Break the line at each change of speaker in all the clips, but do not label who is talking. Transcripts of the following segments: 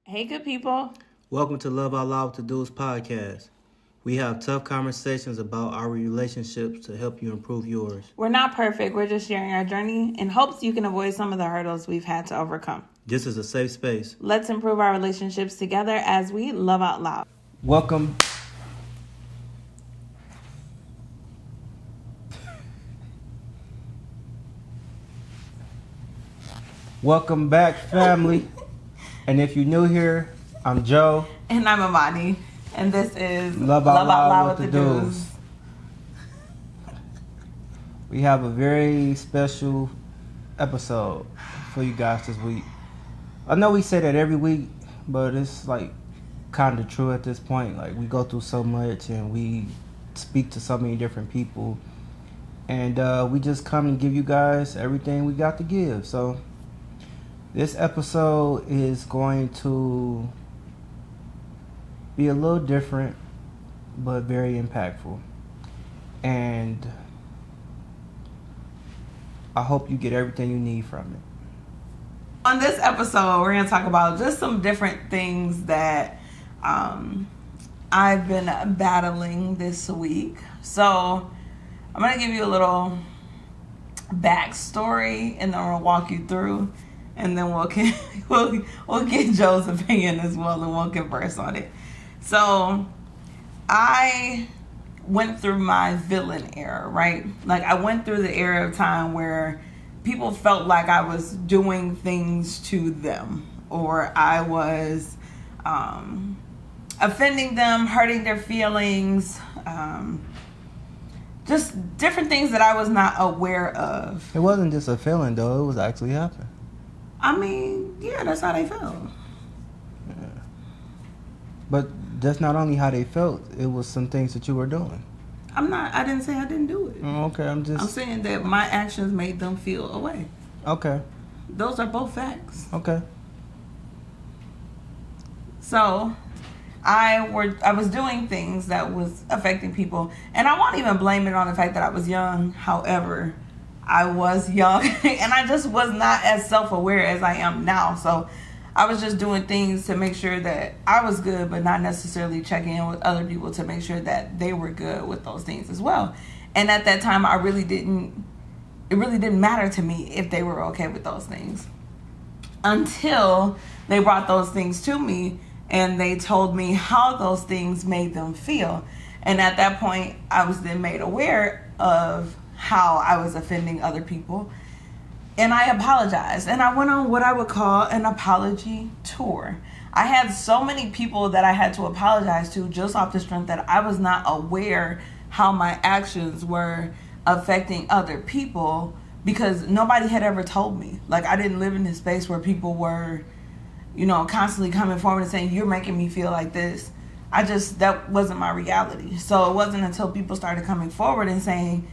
Hey, good people.
Welcome to Love Out Loud with the Dudes podcast. We have tough conversations about our relationships to help you improve yours.
We're not perfect. We're just sharing our journey in hopes you can avoid some of the hurdles we've had to overcome.
This is a safe space.
Let's improve our relationships together as we love out loud.
Welcome. Welcome back, family. And if you're new here, I'm Joe.
And I'm Amani. And this is
Love Out Loud with the Dudes. We have a very special episode for you guys this week. I know we say that every week, but it's like kind of true at this point. Like, we go through so much and we speak to so many different people. And we just come and give you guys everything we got to give. So this episode is going to be a little different, but very impactful. And I hope you get everything you need from it.
On this episode, we're going to talk about just some different things that I've been battling this week. So I'm going to give you a little backstory, and then we'll walk you through. And then we'll get Joe's opinion as well, and we'll converse on it. So I went through my villain era, right? Like, I went through the era of time where people felt like I was doing things to them, or I was offending them, hurting their feelings, just different things that I was not aware of.
It wasn't just a feeling, though. It was actually happening.
I mean, yeah, that's how they felt.
Yeah. But that's not only how they felt. It was some things that you were doing.
I didn't say I didn't do it.
Okay, I'm
saying that my actions made them feel a way.
Okay.
Those are both facts.
Okay.
So I was doing things that was affecting people, and I won't even blame it on the fact that I was young. However, I was young and I just was not as self-aware as I am now. So I was just doing things to make sure that I was good, but not necessarily checking in with other people to make sure that they were good with those things as well. And at that time, it really didn't matter to me if they were okay with those things, until they brought those things to me and they told me how those things made them feel. And at that point, I was then made aware of how I was offending other people. And I apologized. And I went on what I would call an apology tour. I had so many people that I had to apologize to just off the strength that I was not aware how my actions were affecting other people, because nobody had ever told me. Like, I didn't live in this space where people were, constantly coming forward and saying, you're making me feel like this. That wasn't my reality. So it wasn't until people started coming forward and saying,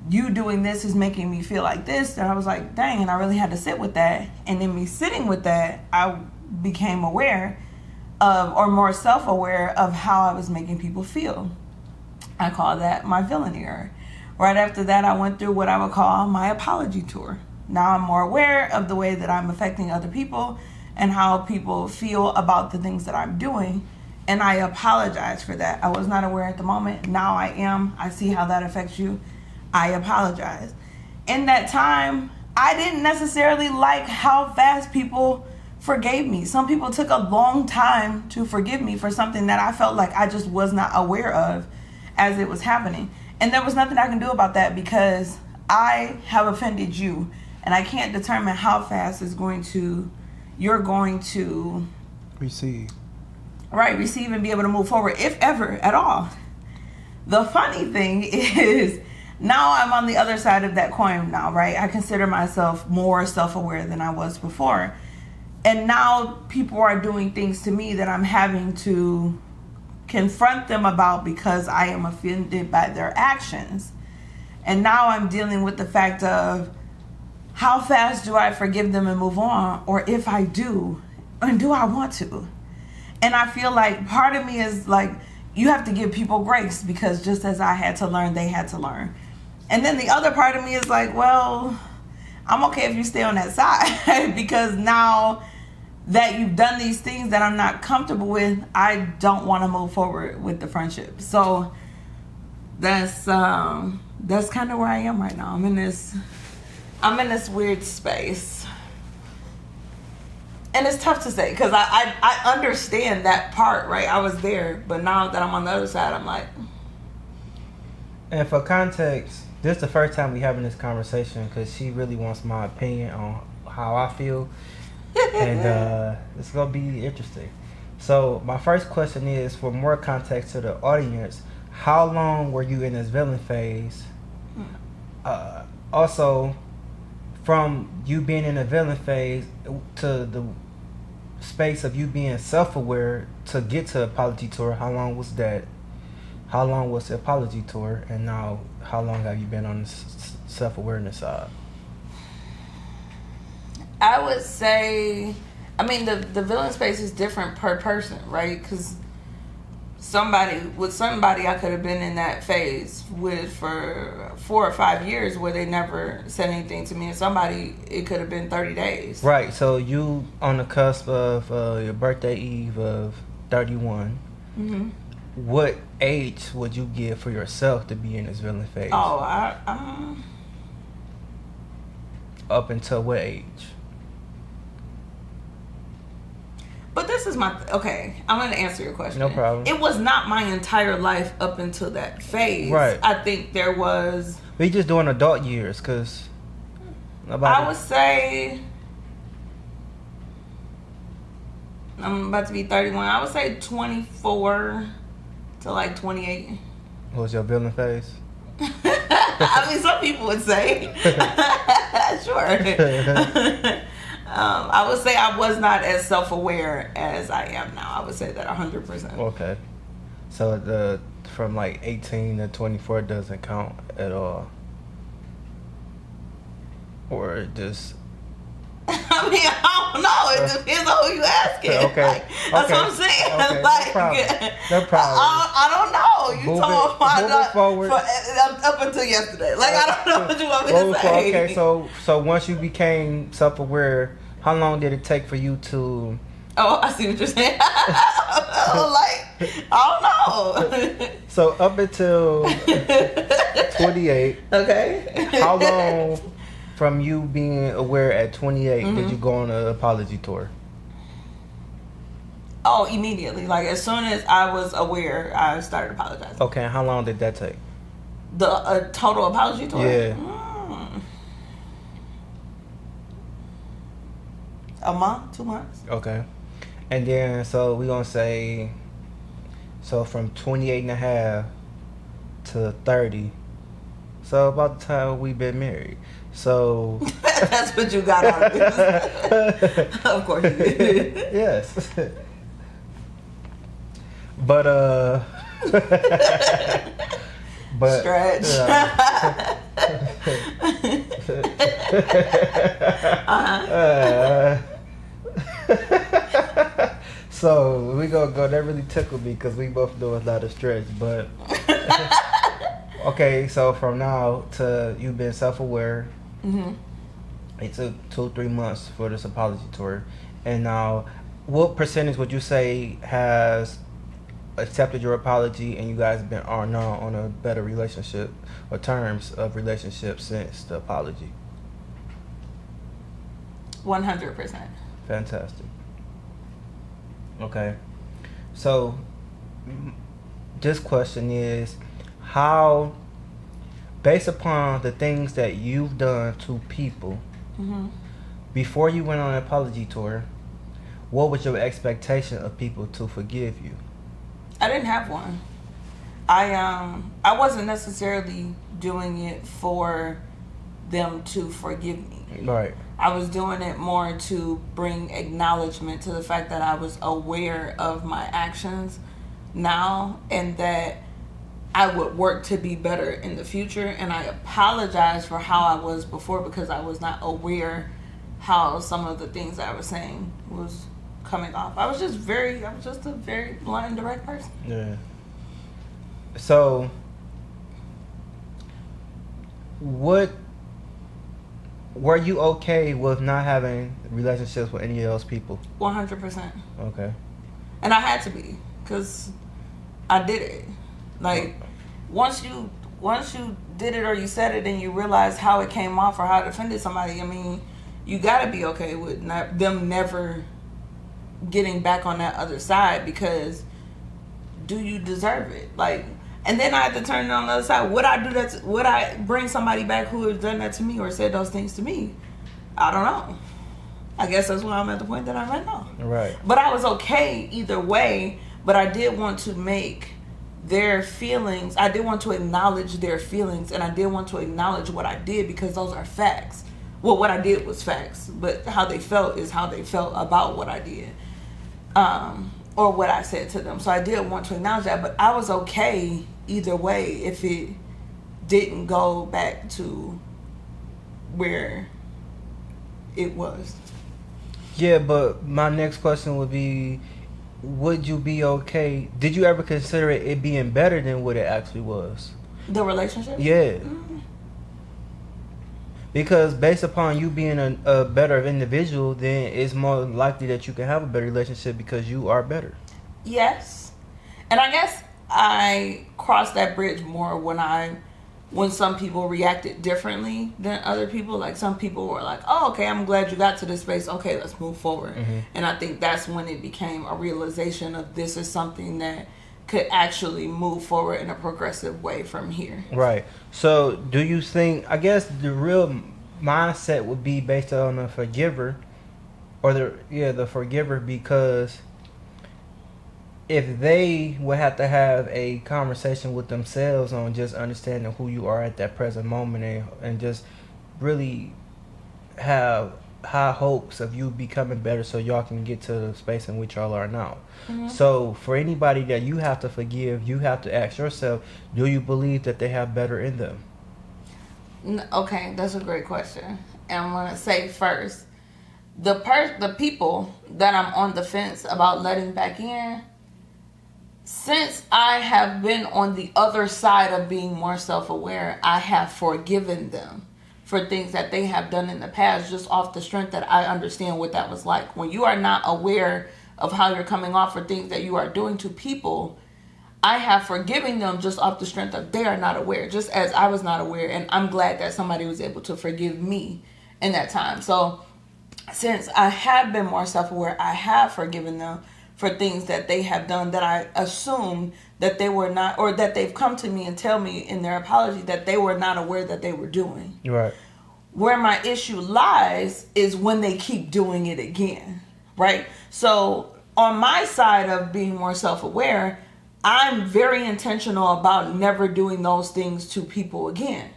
you doing this is making me feel like this, and I was like, dang, and I really had to sit with that. And in me sitting with that, I became aware of, or more self-aware of, how I was making people feel. I call that my villain era. Right after that, I went through what I would call my apology tour. Now I'm more aware of the way that I'm affecting other people and how people feel about the things that I'm doing, and I apologize for that. I was not aware at the moment. Now I am. I see how that affects you. I apologize. In that time, I didn't necessarily like how fast people forgave me. Some people took a long time to forgive me for something that I felt like I just was not aware of as it was happening. And there was nothing I can do about that, because I have offended you, and I can't determine how fast you're going to
receive
and be able to move forward, if ever at all. The funny thing is, now I'm on the other side of that coin now, right? I consider myself more self-aware than I was before. And now people are doing things to me that I'm having to confront them about because I am offended by their actions. And now I'm dealing with the fact of, how fast do I forgive them and move on? Or if I do, and do I want to? And I feel like part of me is like, you have to give people grace, because just as I had to learn, they had to learn. And then the other part of me is like, well, I'm okay if you stay on that side because now that you've done these things that I'm not comfortable with, I don't want to move forward with the friendship. So that's kind of where I am right now. I'm in this weird space. And it's tough to say because I understand that part, right? I was there, but now that I'm on the other side, I'm like.
And for context, this is the first time we having this conversation because she really wants my opinion on how I feel, and it's gonna be interesting. So my first question is, for more context to the audience, how long were you in this villain phase? Also, from you being in a villain phase to the space of you being self-aware to get to apology tour, how long was that? How long was the apology tour? And now, how long have you been on the self-awareness side?
I would say, I mean, the villain space is different per person, right? Because somebody I could have been in that phase with for 4 or 5 years where they never said anything to me, and somebody it could have been 30 days.
Right. So you on the cusp of your birthday eve of 31.
Mm-hmm.
What age would you give for yourself to be in this villain phase?
Oh,
Up until what age?
But this is okay, I'm going to answer your question.
No problem.
It was not my entire life up until that phase.
Right.
I think there was.
We just doing adult years, because
I would say, I'm about to be 31. I would say 24 to like 28.
What was your villain phase?
I mean, some people would say. Sure. I would say I was not as self-aware as I am now. I would say that 100%.
Okay. So from like 18 to 24 doesn't count at all? Or just...
I mean, I don't know. It depends on who you asking.
Okay.
Like, that's what I'm saying.
Okay.
Like,
no problem.
I don't know. You told me
forward.
Up until yesterday. Like, I don't know what you want me to say.
Okay, so once you became self-aware, how long did it take for you to...
Oh, I see what you're saying. Like, I don't know.
So up until 28.
Okay.
How long from you being aware at 28 did you go on an apology tour?
Oh, immediately. Like, as soon as I was aware, I started apologizing.
Okay, how long did that take?
The total apology tour?
Yeah.
A month, 2 months.
Okay. And then, so we're going to say, so from 28 and a half to 30. So about the time we've been married. So.
That's what you got out of this. Of course you did.
Yes. But,
stretch.
So we gonna go. That really tickled me because we both do a lot of stretch. But okay, so from now to you being self-aware, it took 2-3 months for this apology tour. And now, what percentage would you say has accepted your apology and you guys are now on a better relationship or terms of relationship since the apology?
100%.
Fantastic. Okay. So this question is, how, based upon the things that you've done to people before you went on an apology tour, what was your expectation of people to forgive you?
I didn't have one. I wasn't necessarily doing it for them to forgive me.
Right.
I was doing it more to bring acknowledgement to the fact that I was aware of my actions now and that I would work to be better in the future. And I apologize for how I was before because I was not aware how some of the things that I was saying was coming off. I was just a very blunt and direct person.
Yeah. So what were you okay with not having relationships with any of those people?
100%.
Okay.
And I had to be, because I did it. Like, once you did it or you said it and you realize how it came off or how it offended somebody, I mean, you gotta be okay with them never getting back on that other side, because do you deserve it? Like, and then I had to turn it on the other side. Would I do that? Would I bring somebody back who has done that to me or said those things to me? I don't know. I guess that's why I'm at the point that I'm at now.
Right.
But I was okay either way. But I did want to make their feelings, I did want to acknowledge their feelings, and I did want to acknowledge what I did, because those are facts. Well, what I did was facts, but how they felt is how they felt about what I did, or what I said to them. So I did want to acknowledge that, but I was okay either way if it didn't go back to where it was.
Yeah, but my next question would be, would you be okay? Did you ever consider it being better than what it actually was?
The relationship?
Yeah.
Mm-hmm.
Because based upon you being a better individual, then it's more likely that you can have a better relationship because you are better.
Yes. And I guess I crossed that bridge more when some people reacted differently than other people. Like, some people were like, oh, okay, I'm glad you got to this space. Okay, let's move forward. Mm-hmm. And I think that's when it became a realization of, this is something that could actually move forward in a progressive way from here.
Right. So do you think, I guess the real mindset would be based on the forgiver, or the forgiver, because if they would have to have a conversation with themselves on just understanding who you are at that present moment, and just really have high hopes of you becoming better so y'all can get to the space in which y'all are now. Mm-hmm. So for anybody that you have to forgive, you have to ask yourself, do you believe that they have better in them?
Okay, that's a great question. And I'm going to say first, the people that I'm on the fence about letting back in, since I have been on the other side of being more self-aware, I have forgiven them for things that they have done in the past, just off the strength that I understand what that was like. When you are not aware of how you're coming off for things that you are doing to people, I have forgiven them just off the strength of they are not aware, just as I was not aware. And I'm glad that somebody was able to forgive me in that time. So since I have been more self-aware, I have forgiven them for things that they have done that I assumed that they were not, or that they've come to me and tell me in their apology that they were not aware that they were doing.
Right.
Where my issue lies is when they keep doing it again, right? So on my side of being more self-aware, I'm very intentional about never doing those things to people again,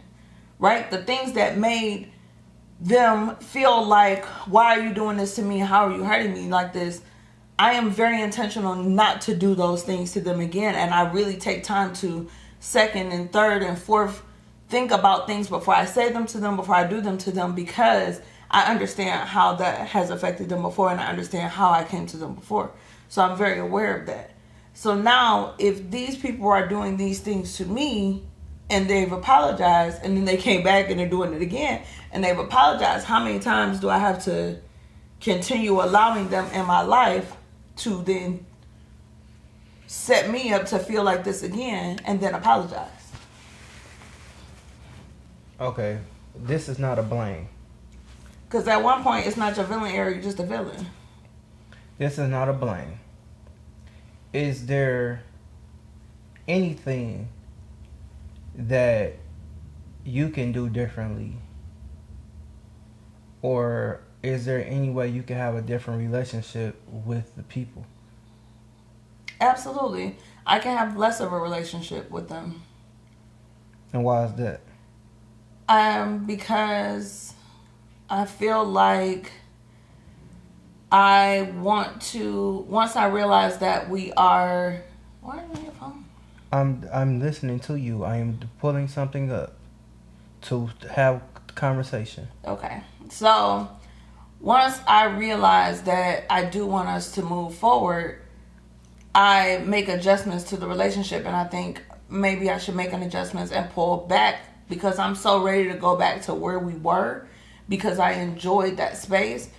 right? The things that made them feel like, why are you doing this to me? How are you hurting me like this? I am very intentional not to do those things to them again. And I really take time to second and third and fourth think about things before I say them to them, before I do them to them, because I understand how that has affected them before, and I understand how I came to them before. So I'm very aware of that. So now if these people are doing these things to me and they've apologized, and then they came back and they're doing it again and they've apologized, how many times do I have to continue allowing them in my life to then set me up to feel like this again and then apologize?
Okay, this is not a blame.
Because at one point, it's not your villain area, you're just a villain.
This is not a blame. Is there anything that you can do differently? Or is there any way you can have a different relationship with the people?
Absolutely. I can have less of a relationship with them.
And why is that?
Because I feel like I want to, once I realize that we are, why are you on your phone?
I'm listening to you. I am pulling something up to have conversation.
Okay. So once I realize that I do want us to move forward, I make adjustments to the relationship, and I think maybe I should make an adjustment and pull back, because I'm so ready to go back to where we were, because I enjoyed that space.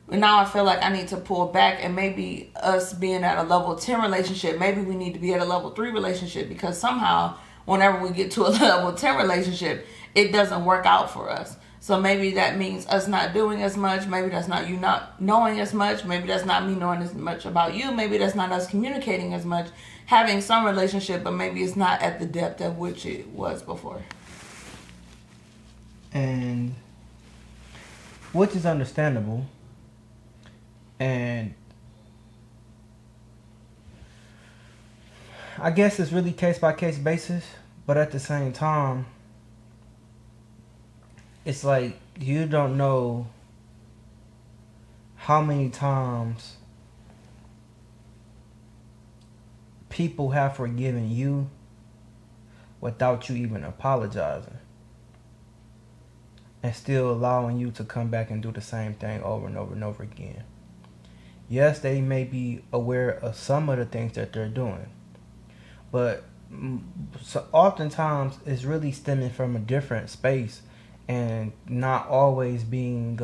But now I feel like I need to pull back, and maybe us being at a level 10 relationship, maybe we need to be at a level 3 relationship, because somehow whenever we get to a level 10 relationship, it doesn't work out for us. So maybe that means us not doing as much. Maybe that's not you not knowing as much. Maybe that's not me knowing as much about you. Maybe that's not us communicating as much, having some relationship, but maybe it's not at the depth at which it was before.
And which is understandable. And I guess it's really case by case basis, but at the same time, it's like you don't know how many times people have forgiven you without you even apologizing, and still allowing you to come back and do the same thing over and over and over again. Yes, they may be aware of some of the things that they're doing, but so oftentimes it's really stemming from a different space, and not always being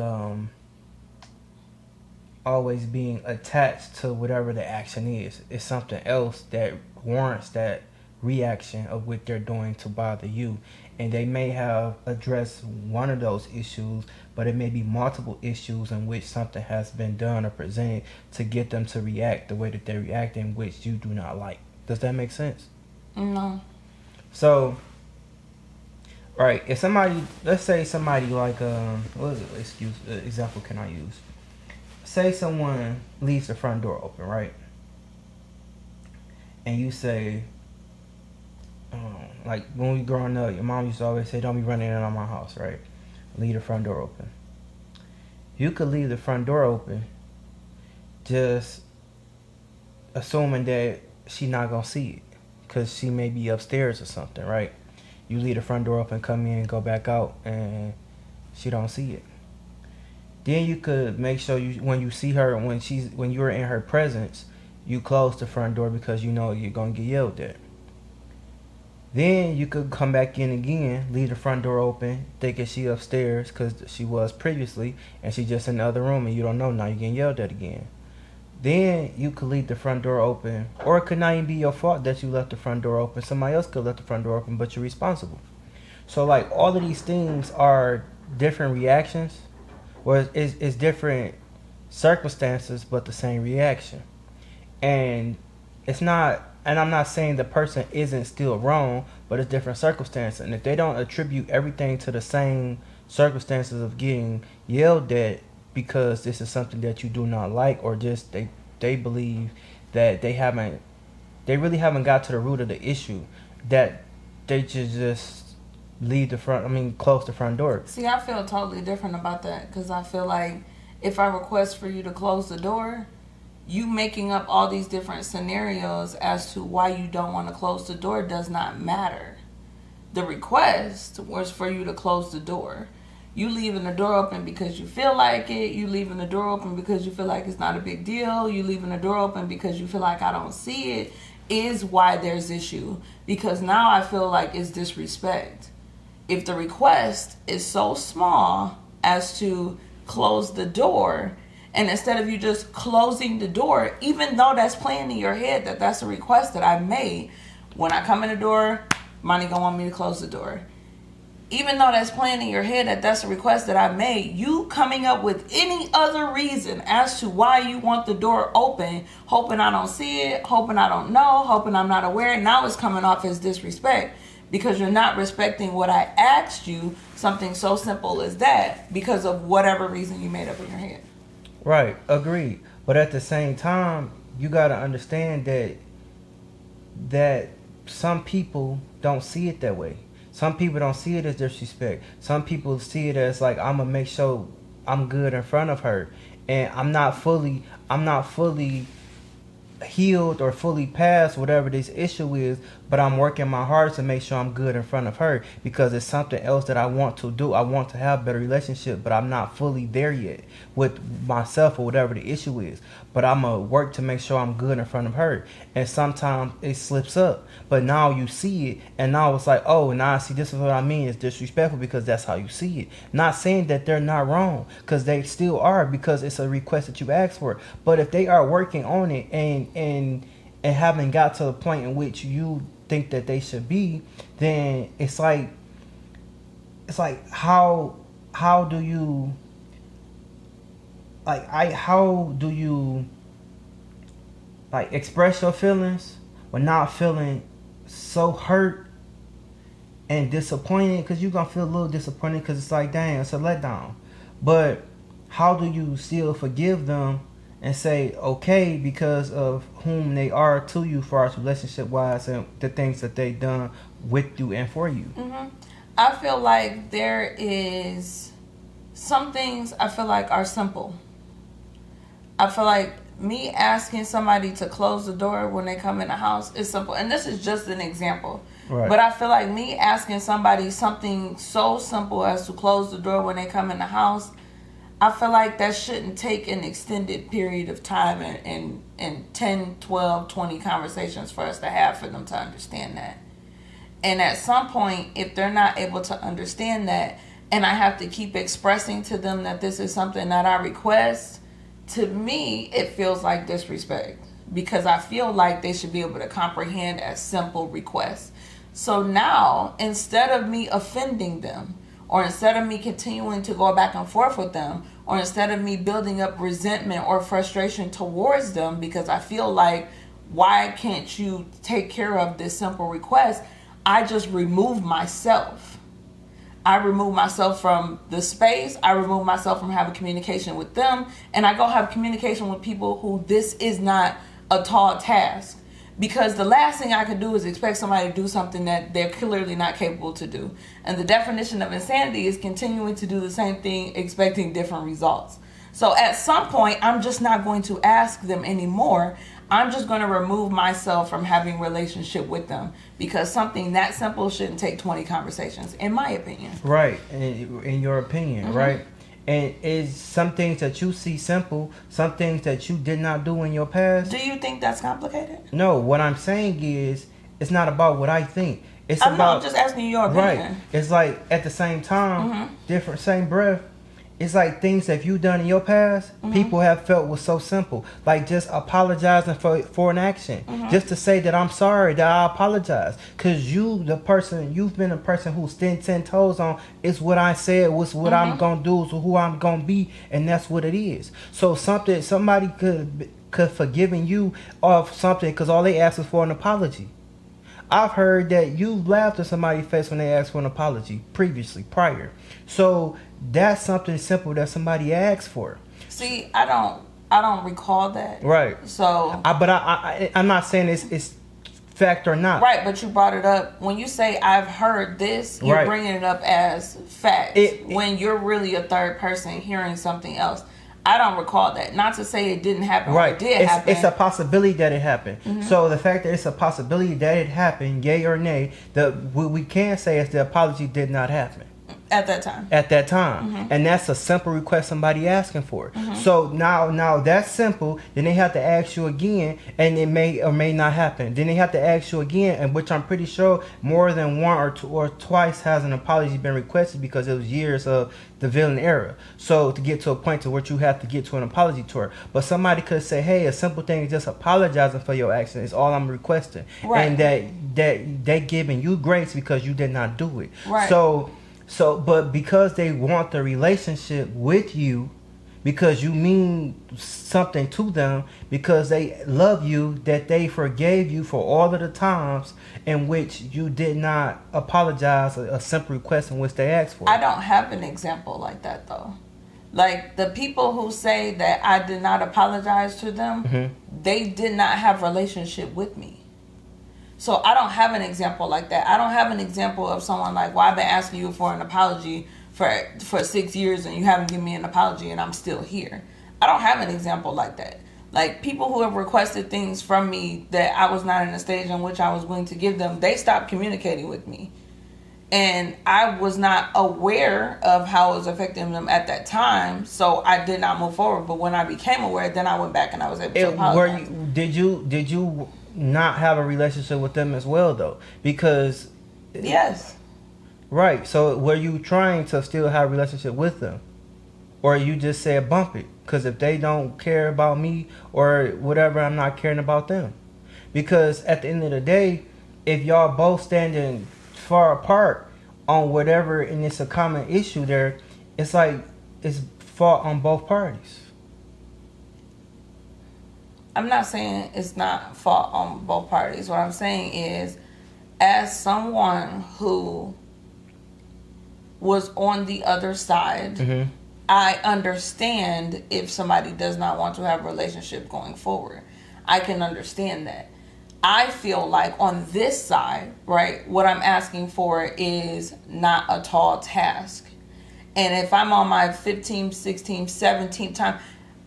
attached to whatever the action is. It's something else that warrants that reaction of what they're doing to bother you. And they may have addressed one of those issues, but it may be multiple issues in which something has been done or presented to get them to react the way that they react, in which you do not like. Does that make sense?
No.
So, right, if somebody, let's say somebody like, what example can I use? Say someone leaves the front door open, right? And you say, like when we growing up, your mom used to always say, don't be running in on my house, right? Leave the front door open. You could leave the front door open just assuming that she not gonna see it because she may be upstairs or something, right? You leave the front door open, come in, go back out, and she don't see it. Then you could make sure when you see her, when you're in her presence, you close the front door because you know you're gonna get yelled at. Then you could come back in again, leave the front door open, thinking she upstairs because she was previously, and she just in the other room and you don't know, now you're getting yelled at again. Then you could leave the front door open, or it could not even be your fault that you left the front door open. Somebody else could have left the front door open, but you're responsible. So like all of these things are different reactions, or it's different circumstances, but the same reaction. And it's not, and I'm not saying the person isn't still wrong, but it's different circumstances. And if they don't attribute everything to the same circumstances of getting yelled at because this is something that you do not like, or just they believe that they really haven't got to the root of the issue, that they just close the front door.
See, I feel totally different about that, because I feel like if I request for you to close the door, you making up all these different scenarios as to why you don't want to close the door does not matter. The request was for you to close the door. You leaving the door open because you feel like it. You leaving the door open because you feel like it's not a big deal. You leaving the door open because you feel like I don't see it, is why there's issue. Because now I feel like it's disrespect. If the request is so small as to close the door, and instead of you just closing the door, even though that's playing in your head that that's a request that I made, when I come in the door, Monty gonna want me to close the door. Even though that's playing in your head that that's a request that I made, you coming up with any other reason as to why you want the door open, hoping I don't see it, hoping I don't know, hoping I'm not aware, now it's coming off as disrespect. Because you're not respecting what I asked you, something so simple as that, because of whatever reason you made up in your head.
Right, agreed. But at the same time, you gotta understand that some people don't see it that way. Some people don't see it as disrespect. Some people see it as like, I'm gonna make sure I'm good in front of her, and I'm not fully healed or fully past whatever this issue is, but I'm working my hardest to make sure I'm good in front of her because it's something else that I want to do. I want to have a better relationship, but I'm not fully there yet with myself or whatever the issue is. But I'm gonna work to make sure I'm good in front of her. And sometimes it slips up, but now you see it, and now it's like, oh, now I see this is what I mean. It's disrespectful because that's how you see it. Not saying that they're not wrong, because they still are, because it's a request that you asked for. But if they are working on it and haven't got to the point in which you think that they should be, then it's like how do you how do you express your feelings without feeling so hurt and disappointed? Because you're gonna feel a little disappointed because it's like, dang, it's a letdown. But how do you still forgive them and say okay because of whom they are to you, far as relationship wise, and the things that they done with you and for you?
I feel like there is some things I feel like are simple. I feel like me asking somebody to close the door when they come in the house is simple. And this is just an example.
Right.
But I feel like me asking somebody something so simple as to close the door when they come in the house, I feel like that shouldn't take an extended period of time and 10, 12, 20 conversations for us to have for them to understand that. And at some point, if they're not able to understand that, and I have to keep expressing to them that this is something that I request, to me, it feels like disrespect. Because I feel like they should be able to comprehend a simple request. So now, instead of me offending them, or instead of me continuing to go back and forth with them, or instead of me building up resentment or frustration towards them because I feel like, why can't you take care of this simple request? I just remove myself. I remove myself from the space. I remove myself from having communication with them. And I go have communication with people who this is not a tall task. Because the last thing I could do is expect somebody to do something that they're clearly not capable to do. And the definition of insanity is continuing to do the same thing, expecting different results. So at some point, I'm just not going to ask them anymore. I'm just going to remove myself from having a relationship with them. Because something that simple shouldn't take 20 conversations, in my opinion.
Right, in your opinion, right? And it's some things that you see simple, some things that you did not do in your past.
Do you think that's complicated?
No, what I'm saying is, it's not about what I think.
I'm just asking you your opinion.
Right. It's like, at the same time, different, same breath, it's like things that you've done in your past, people have felt was so simple. Like just apologizing for an action. Just to say that I'm sorry, that I apologize. Because you've been a person who stood 10 toes on, it's what I said, was what I'm going to do, is who I'm going to be, and that's what it is. So somebody could forgiven you of something because all they asked is for an apology. I've heard that you laughed at somebody's face when they asked for an apology prior. So that's something simple that somebody asked for.
See, I don't recall that.
Right.
So,
I'm not saying it's fact or not.
Right, but you brought it up. When you say I've heard this, you're bringing it up as fact. When you're really a third person hearing something else. I don't recall that. Not to say it didn't happen or it did happen.
It's a possibility that it happened. So the fact that it's a possibility that it happened, yay or nay, what we can say is the apology did not happen.
At that time.
And that's a simple request somebody asking for. So now that's simple. Then they have to ask you again, and it may or may not happen. Then they have to ask you again, and which I'm pretty sure more than one or two or twice has an apology been requested because it was years of the villain era. So to get to a point to where you have to get to an apology tour. But somebody could say, hey, a simple thing is just apologizing for your action is all I'm requesting. And that they giving you grace because you did not do it. But because they want the relationship with you, because you mean something to them, because they love you, that they forgave you for all of the times in which you did not apologize a simple request in which they asked for.
I don't have an example like that, though. Like, the people who say that I did not apologize to them, they did not have a relationship with me. So I don't have an example like that. I don't have an example of someone like, well, I've been asking you for an apology for 6 years and you haven't given me an apology and I'm still here. I don't have an example like that. Like, people who have requested things from me that I was not in a stage in which I was willing to give them, they stopped communicating with me. And I was not aware of how it was affecting them at that time, so I did not move forward. But when I became aware, then I went back and I was able to apologize.
Did you not have a relationship with them as well, though? Because...
Yes.
Right. So were you trying to still have a relationship with them? Or you just said bump it? Because if they don't care about me or whatever, I'm not caring about them. Because at the end of the day, if y'all both standing far apart on whatever, and it's a common issue there, it's like it's fault on both parties.
I'm not saying it's not fault on both parties. What I'm saying is, as someone who was on the other side,
Mm-hmm.
I understand if somebody does not want to have a relationship going forward. I can understand that. I feel like on this side, right, what I'm asking for is not a tall task. And if I'm on my 15th, 16th, 17th time,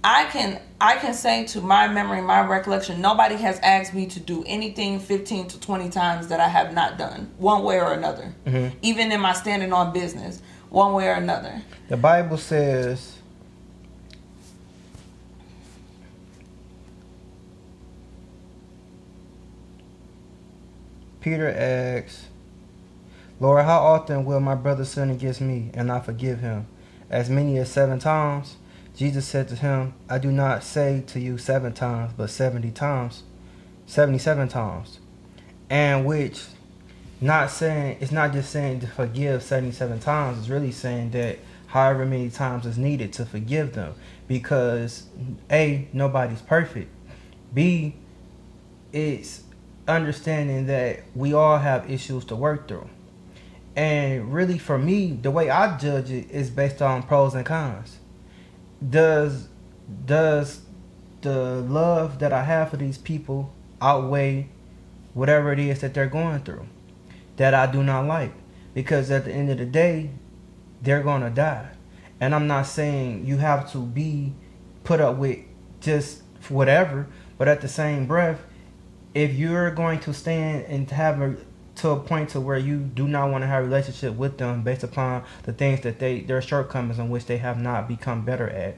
I can say to my memory, my recollection, nobody has asked me to do anything 15 to 20 times that I have not done, one way or another.
Mm-hmm.
Even in my standing on business, one way or another.
The Bible says, Peter asks, Lord, how often will my brother sin against me and I forgive him? As many as 7 times? Jesus said to him, I do not say to you 7 times, but 70 times, 77 times. And which, not saying, it's not just saying to forgive 77 times, it's really saying that however many times is needed to forgive them. Because A, nobody's perfect. B, it's understanding that we all have issues to work through. And really for me, the way I judge it is based on pros and cons. Does the love that I have for these people outweigh whatever it is that they're going through that I do not like? Because at the end of the day, they're going to die. And I'm not saying you have to be put up with just whatever, but at the same breath, if you're going to stand and have to a point to where you do not want to have a relationship with them based upon the things that their shortcomings in which they have not become better at,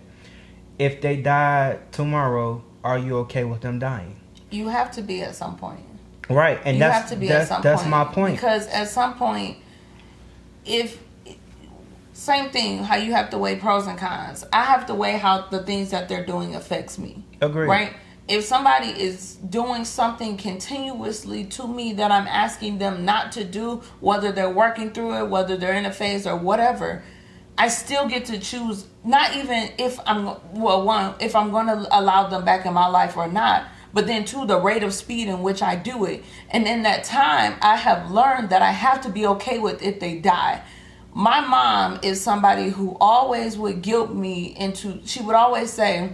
if they died tomorrow, are you okay with them dying?
You have to be at some point.
Right, and that's my point.
Because at some point, if same thing, how you have to weigh pros and cons. I have to weigh how the things that they're doing affects me.
Agreed.
Right? If somebody is doing something continuously to me that I'm asking them not to do, whether they're working through it, whether they're in a phase or whatever, I still get to choose, not even if if I'm going to allow them back in my life or not, but then two, the rate of speed in which I do it. And in that time, I have learned that I have to be okay with if they die. My mom is somebody who always would guilt me into, she would always say,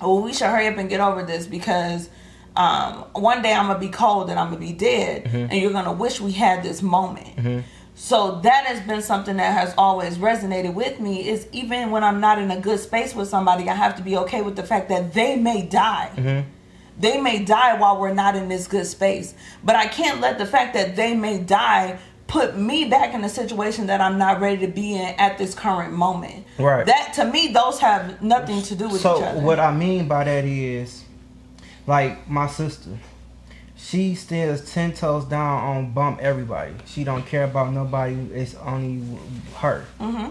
well, we should hurry up and get over this because one day I'm going to be cold and I'm going to be dead. Mm-hmm. And you're going to wish we had this moment. Mm-hmm. So that has been something that has always resonated with me, is even when I'm not in a good space with somebody, I have to be okay with the fact that they may die. Mm-hmm. They may die while we're not in this good space. But I can't let the fact that they may die put me back in a situation that I'm not ready to be in at this current moment.
Right.
That, to me, those have nothing to do with each other.
So what I mean by that is, like my sister, she stands 10 toes down on bump everybody. She don't care about nobody. It's only her. Mm-hmm.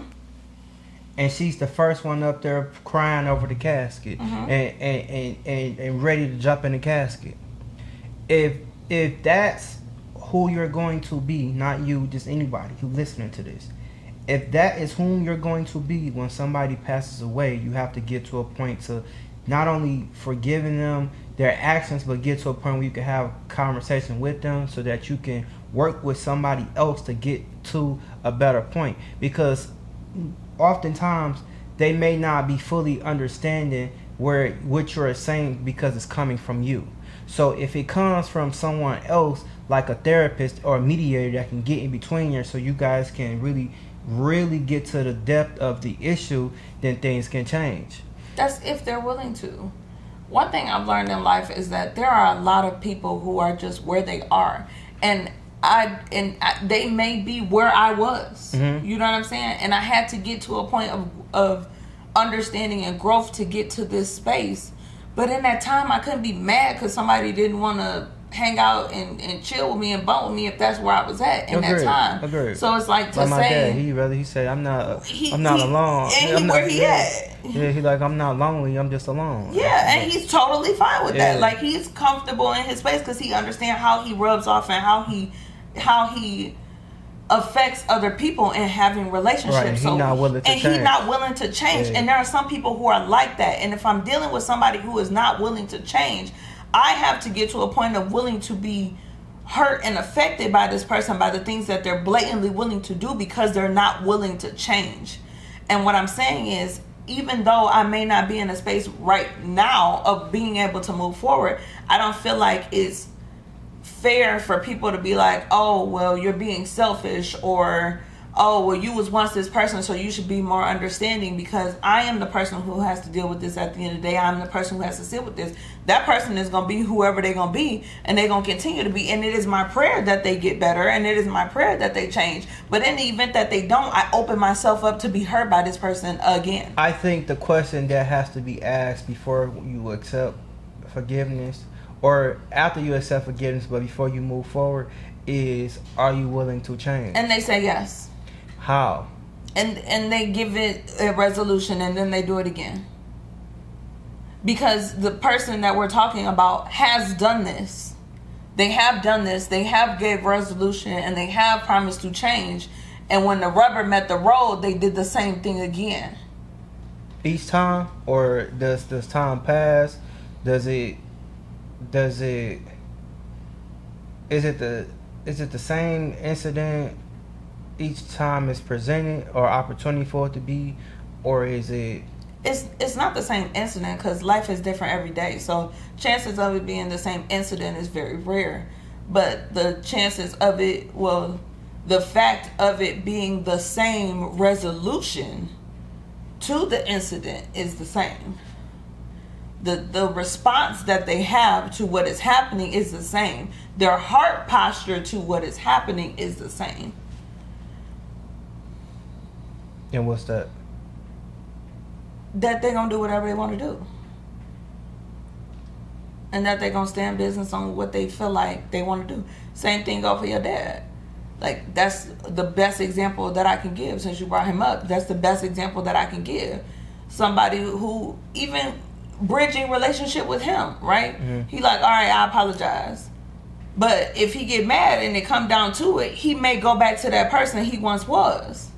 And she's the first one up there crying over the casket. Mm-hmm. and ready to jump in the casket. If that's who you're going to be, not you, just anybody who's listening to this, if that is whom you're going to be when somebody passes away, you have to get to a point to not only forgiving them their actions, but get to a point where you can have a conversation with them so that you can work with somebody else to get to a better point. Because oftentimes they may not be fully understanding what you're saying because it's coming from you. So if it comes from someone else, like a therapist or a mediator that can get in between you so you guys can really get to the depth of the issue, then things can change.
That's if they're willing to. one thing I've learned in life is that there are a lot of people who are just where they are, and they may be where I was.
Mm-hmm.
You know what I'm saying? And I had to get to a point of understanding and growth to get to this space. But in that time, I couldn't be mad because somebody didn't want to hang out and chill with me and bump with me if that's where I was at in that time.
Agreed.
So it's like to
like my
say,
dad, he said, I'm not alone.
And where he at?
Yeah, he like, I'm not lonely, I'm just alone.
Yeah, and he's totally fine with
Yeah.
that. Like, he's comfortable in his space because he understands how he rubs off and how he affects other people in having relationships.
Right, and he's not willing to change.
He's not willing to change.
Yeah.
And there are some people who are like that. And if I'm dealing with somebody who is not willing to change, I have to get to a point of willing to be hurt and affected by this person, by the things that they're blatantly willing to do because they're not willing to change. And what I'm saying is, even though I may not be in a space right now of being able to move forward, I don't feel like it's fair for people to be like, oh, well, you're being selfish, or oh, well, you was once this person, so you should be more understanding, because I am the person who has to deal with this at the end of the day. I'm the person who has to sit with this. That person is going to be whoever they're going to be, and they're going to continue to be. And it is my prayer that they get better, and it is my prayer that they change. But in the event that they don't, I open myself up to be hurt by this person again.
I think the question that has to be asked before you accept forgiveness, or after you accept forgiveness, but before you move forward, is, are you willing to change?
And they say yes.
How?
And they give it a resolution, and then they do it again. Because the person that we're talking about has done this. They have done this. They have gave resolution, and they have promised to change. And when the rubber met the road, they did the same thing again.
Each time, or does time pass? Is it the same incident each time it's presented, or opportunity for it to be, or is it?
It's not the same incident, because life is different every day. So chances of it being the same incident is very rare. But the chances of it, well, the fact of it being the same resolution to the incident is the same. The response that they have to what is happening is the same. Their heart posture to what is happening is the same.
And what's that?
That they're going to do whatever they want to do. And that they're going to stand business on what they feel like they want to do. Same thing go for your dad. Like, that's the best example that I can give, since you brought him up. That's the best example that I can give. Somebody who, even bridging relationship with him, right?
Mm-hmm.
He like, all right, I apologize. But if he get mad and it come down to it, he may go back to that person he once was.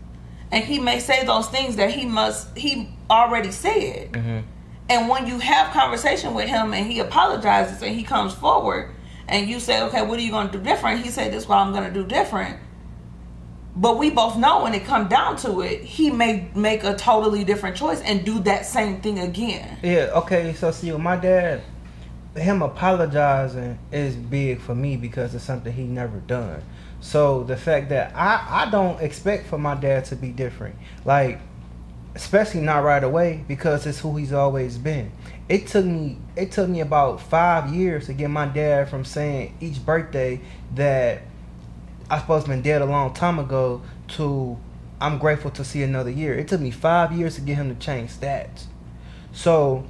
And he may say those things that he already said.
Mm-hmm.
And when you have conversation with him and he apologizes and he comes forward and you say, okay, what are you going to do different? He said, this is what I'm going to do different. But we both know when it comes down to it, he may make a totally different choice and do that same thing again.
Yeah, okay, so see, with my dad, him apologizing is big for me because it's something he never done. So the fact that I don't expect for my dad to be different, like, especially not right away, because it's who he's always been. It took me about 5 years to get my dad from saying each birthday that I supposed to been dead a long time ago to I'm grateful to see another year. It took me 5 years to get him to change stats. So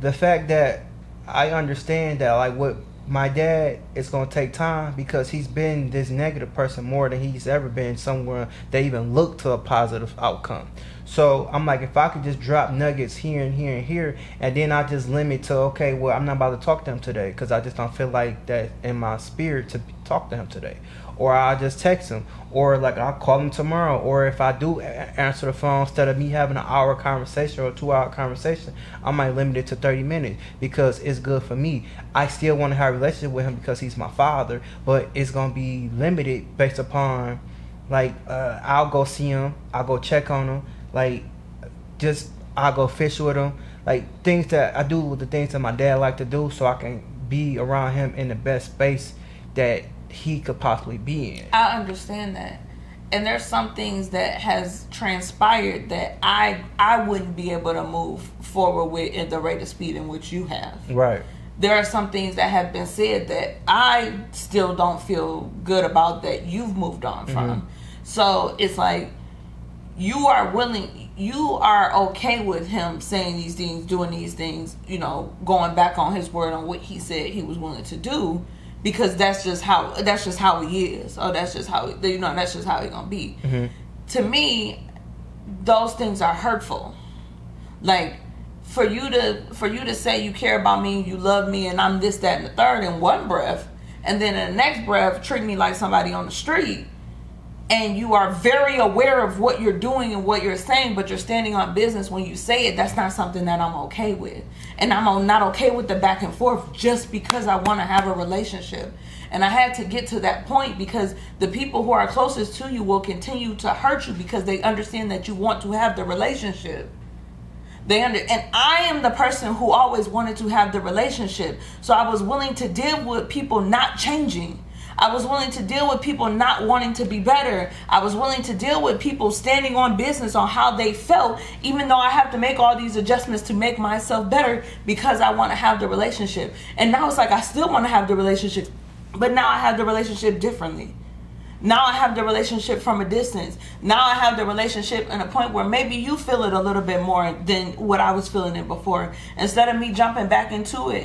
the fact that I understand that, like, what my dad, is going to take time, because he's been this negative person more than he's ever been somewhere that even looked to a positive outcome. So I'm like, if I could just drop nuggets here and here and here, and then I just limit to, okay, well, I'm not about to talk to him today because I just don't feel like that in my spirit to talk to him today. Or I'll just text him, or like I'll call him tomorrow. Or if I do answer the phone, instead of me having an hour conversation or a 2 hour conversation, I might limit it to 30 minutes because it's good for me. I still want to have a relationship with him because he's my father, but it's going to be limited based upon, like, I'll go see him, I'll go check on him, like, just I'll go fish with him, like, things that I do with the things that my dad like to do, so I can be around him in the best space that he could possibly be in.
I understand that. and there's some things that has transpired that I wouldn't be able to move forward with at the rate of speed in which you have.
Right.
There are some things that have been said that I still don't feel good about that you've moved on from. So it's like you are okay with him saying these things, doing these things, going back on his word on what he said he was willing to do, because that's just how he is, or that's just how that's just how he's gonna be. To me, those things are hurtful. Like, for you to say you care about me, you love me, and I'm this, that, and the third in one breath, and then in the next breath treat me like somebody on the street, and you are very aware of what you're doing and what you're saying, but you're standing on business when you say it, that's not something that I'm okay with. And I'm not okay with the back and forth just because I want to have a relationship. And I had to get to that point because the people who are closest to you will continue to hurt you because they understand that you want to have the relationship. And I am the person who always wanted to have the relationship. So I was willing to deal with people not changing. I was willing to deal with people not wanting to be better. I was willing to deal with people standing on business on how they felt, even though I have to make all these adjustments to make myself better because I want to have the relationship. And now it's like I still want to have the relationship, but now I have the relationship differently. Now I have the relationship from a distance. Now I have the relationship in a point where maybe you feel it a little bit more than what I was feeling it before. Instead of me jumping back into it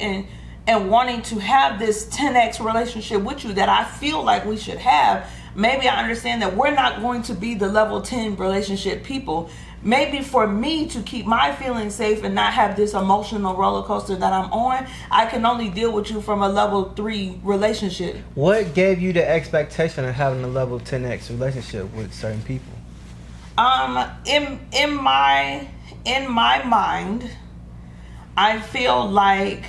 and wanting to have this 10x relationship with you that I feel like we should have, maybe I understand that we're not going to be the level 10 relationship people. Maybe for me to keep my feelings safe and not have this emotional roller coaster that I'm on, I can only deal with you from a level 3 relationship.
What gave you the expectation of having a level 10x relationship with certain people?
In my mind, I feel like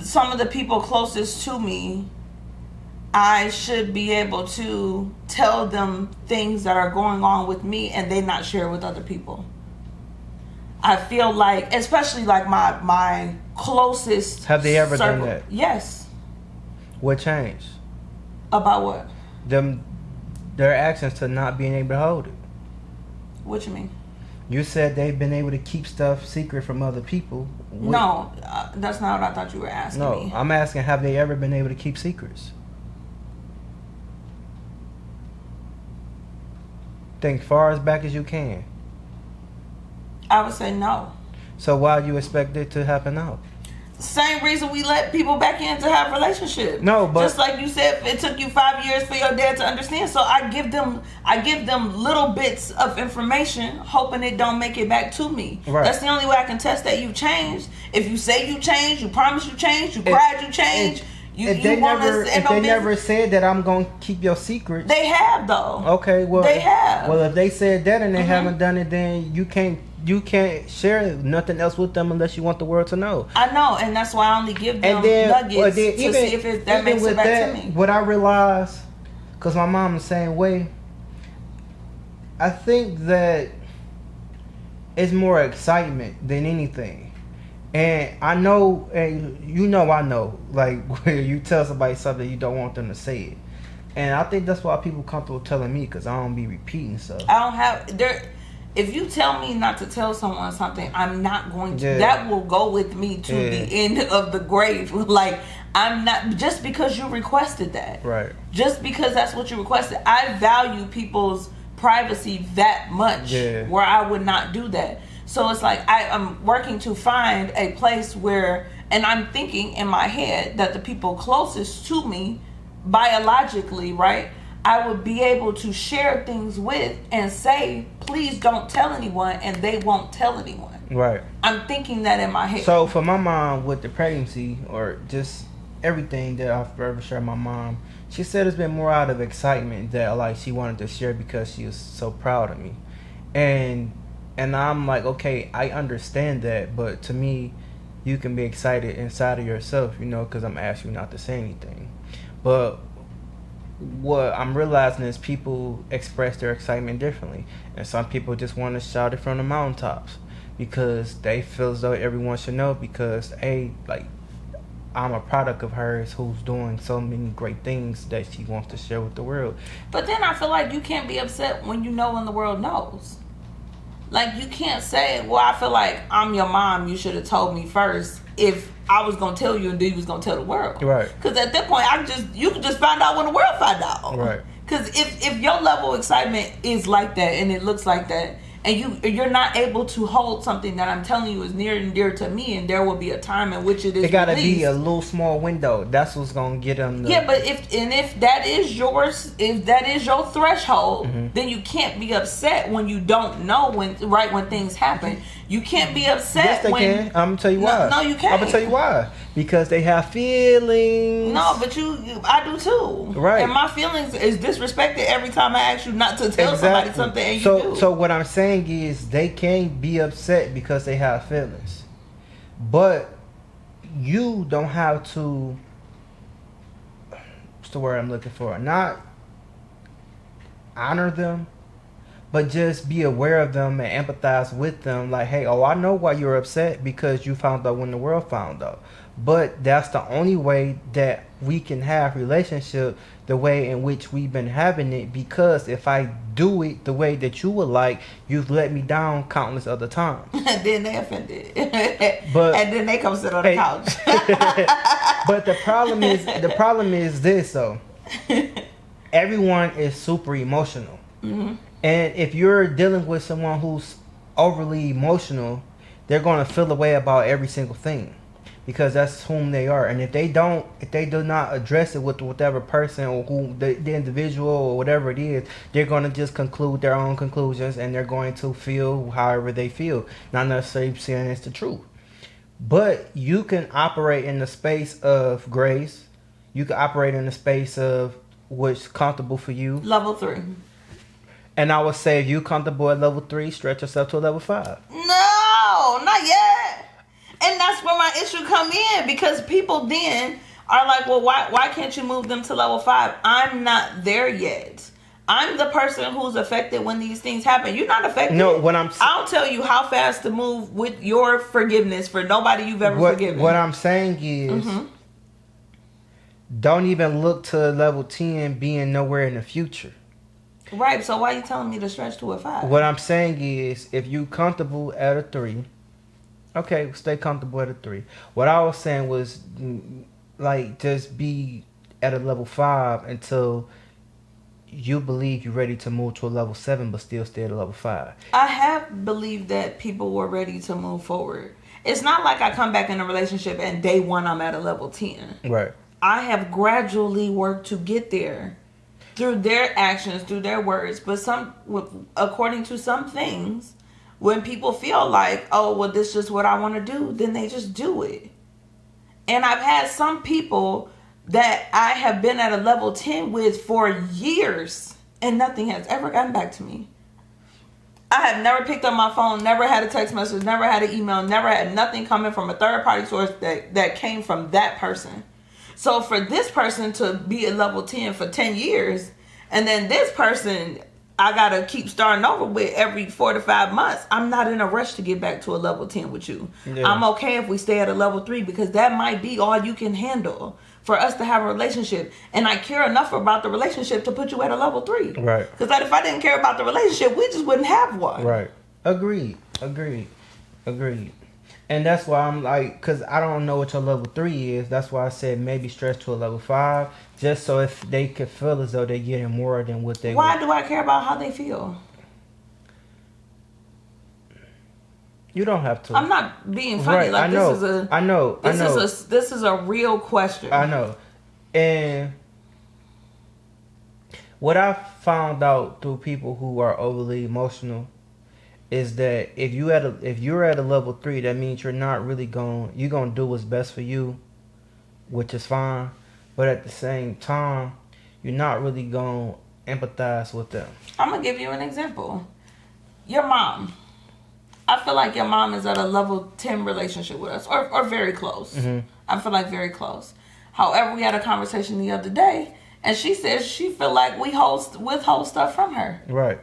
some of the people closest to me, I should be able to tell them things that are going on with me and they not share with other people. I feel like, especially like my closest
Have they ever
circle.
done that?
Yes.
What changed?
About what?
Their actions to not being able to hold it.
What you mean?
You said they've been able to keep stuff secret from other people.
No, that's not what I thought you were asking me.
No, I'm asking, have they ever been able to keep secrets? Think far as back as you can.
I would say no.
So why do you expect it to happen now?
Same reason we let people back in to have relationships.
No, but
just like you said, it took you 5 years for your dad to understand. So I give them little bits of information, hoping it don't make it back to me.
Right.
That's the only way I can test that you changed. If you say you changed, you promise you changed, you cried you changed.
If they never said that I'm gonna keep your secrets,
they have though.
Okay, well
they have.
Well, if they said that and they haven't done it, then you can't share nothing else with them unless you want the world to know.
I know, and that's why I only give them nuggets to see if that makes it back to me.
What I realized, because my mom the same way, I think that it's more excitement than anything. And I know, and I know, like, when you tell somebody something, you don't want them to say it. And I think that's why people comfortable telling me, because I don't be repeating stuff.
I don't have, if you tell me not to tell someone something, I'm not going to.
Yeah.
That will go with me to the end of the grave. Like, I'm not, just because you requested that.
Right.
Just because that's what you requested. I value people's privacy that much where I would not do that. So it's like I'm working to find a place where, and I'm thinking in my head that the people closest to me, biologically, right, I would be able to share things with and say, please don't tell anyone, and they won't tell anyone.
Right.
I'm thinking that in my head.
So for my mom with the pregnancy, or just everything that I've ever shared with my mom, she said it's been more out of excitement that like she wanted to share because she was so proud of me. And I'm like, okay, I understand that, but to me, you can be excited inside of yourself, because I'm asking you not to say anything. But what I'm realizing is people express their excitement differently. And some people just want to shout it from the mountaintops because they feel as though everyone should know because, hey, like, I'm a product of hers who's doing so many great things that she wants to share with the world.
But then I feel like you can't be upset when you know when the world knows. Like, you can't say, well, I feel like I'm your mom, you should have told me first if I was going to tell you and then you was going to tell the world.
Right.
Because at that point, you could just find out when the world find out.
Right.
Because if your level of excitement is like that and it looks like that, and you're not able to hold something that I'm telling you is near and dear to me, and there will be a time in which it is.
It gotta
released.
be a little small window. That's what's gonna get them.
Yeah, but if that is your threshold, then you can't be upset when you don't know when things happen. You can't be upset.
Yes, they can. I'm gonna tell you why.
No, you can't.
I'm gonna tell you why. Because they have feelings.
No, but I do too.
Right.
And my feelings is disrespected every time I ask you not to tell somebody something, and you do.
So what I'm saying is they can be upset because they have feelings, but you don't have to. What's the word I'm looking for? Not honor them, but just be aware of them and empathize with them. Like, hey, I know why you're upset because you found out when the world found out. But that's the only way that we can have relationship the way in which we've been having it. Because if I do it the way that you would like, you've let me down countless other times.
And then they offended.
But
and then they come sit on the couch.
But the problem is this though. Everyone is super emotional. Mm-hmm. And if you're dealing with someone who's overly emotional, they're going to feel a way about every single thing because that's whom they are. And if they do not address it with whatever person or who the individual or whatever it is, they're going to just conclude their own conclusions and they're going to feel however they feel, not necessarily saying it's the truth. But you can operate in the space of grace. You can operate in the space of what's comfortable for you.
Level 3.
And I would say if you're comfortable at level 3, stretch yourself to a level 5.
No, not yet. And that's where my issue come in, because people then are like, well, why can't you move them to level 5? I'm not there yet. I'm the person who's affected when these things happen. You're not affected.
No,
I'll tell you how fast to move with your forgiveness for nobody you've ever forgiven.
What I'm saying is, don't even look to level 10 being nowhere in the future.
Right, so why are you telling me to stretch to a 5?
What I'm saying is, if you comfortable at a 3, okay, stay comfortable at a 3. What I was saying was, like, just be at a level 5 until you believe you're ready to move to a level 7, but still stay at a level 5.
I have believed that people were ready to move forward. It's not like I come back in a relationship and day 1 I'm at a level 10.
Right.
I have gradually worked to get there. Through their actions, through their words. But according to some things, when people feel like, oh, well, this is just what I want to do, then they just do it. And I've had some people that I have been at a level 10 with for years, and nothing has ever gotten back to me. I have never picked up my phone, never had a text message, never had an email, never had nothing coming from a third-party source that came from that person. So for this person to be at level 10 for 10 years, and then this person I got to keep starting over with every 4 to 5 months, I'm not in a rush to get back to a level 10 with you. Yeah. I'm okay if we stay at a level 3 because that might be all you can handle for us to have a relationship. And I care enough about the relationship to put you at a level 3. Right. Because if I didn't care about the relationship, we just wouldn't have one.
Right. Agreed. And that's why I'm like, because I don't know what your level 3 is. That's why I said maybe stretch to a level 5. Just so if they could feel as though they're getting more than what they
Why do I care about how they feel?
You don't have to.
I'm not being funny.
Right.
Like,
I know.
This is a real question.
I know. And what I found out through people who are overly emotional is that if you're at a level 3, that means you're gonna do what's best for you, which is fine. But at the same time, you're not really gonna empathize with them.
I'm gonna give you an example. Your mom. I feel like your mom is at a level 10 relationship with us, or very close. Mm-hmm. I feel like very close. However, we had a conversation the other day, and she says she feel like we withhold stuff from her.
Right.